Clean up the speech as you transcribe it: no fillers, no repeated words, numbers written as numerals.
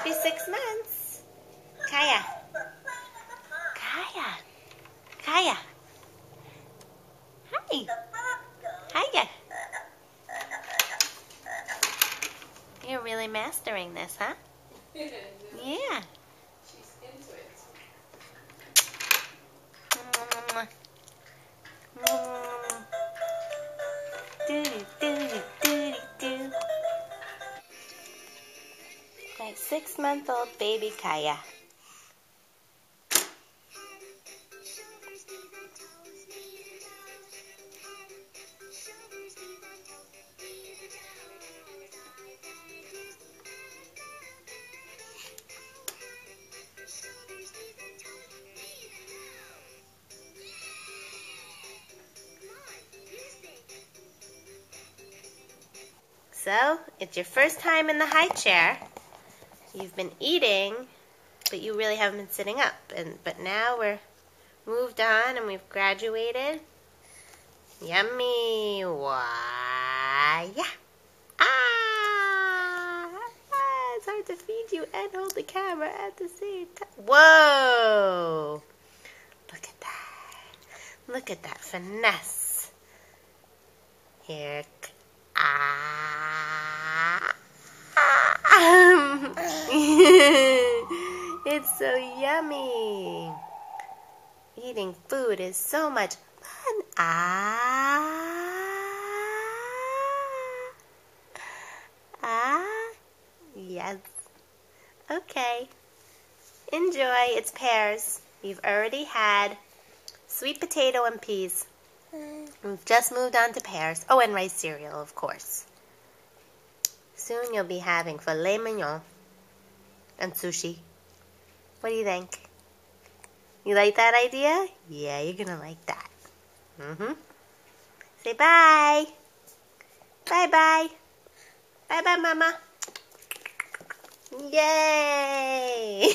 Happy 6 months. Kaya. Kaya. Kaya. Hi. Hiya. You're really mastering this, huh? Yeah. She's into it. Like 6-month-old baby Kaya. So, it's your first time in the high chair. You've been eating, but you really haven't been sitting up. But now we're moved on and we've graduated. Yummy. Why? Yeah. It's hard to feed you and hold the camera at the same time. Whoa. Look at that. Look at that finesse. Here. It's so yummy. Eating food is so much fun. Yes. Okay. Enjoy. It's pears. You've already had sweet potato and peas. We've just moved on to pears. Oh, and rice cereal, of course. Soon you'll be having filet mignon and sushi. What do you think? You like that idea? Yeah, you're gonna like that. Say bye. Bye-bye. Bye-bye, Mama. Yay!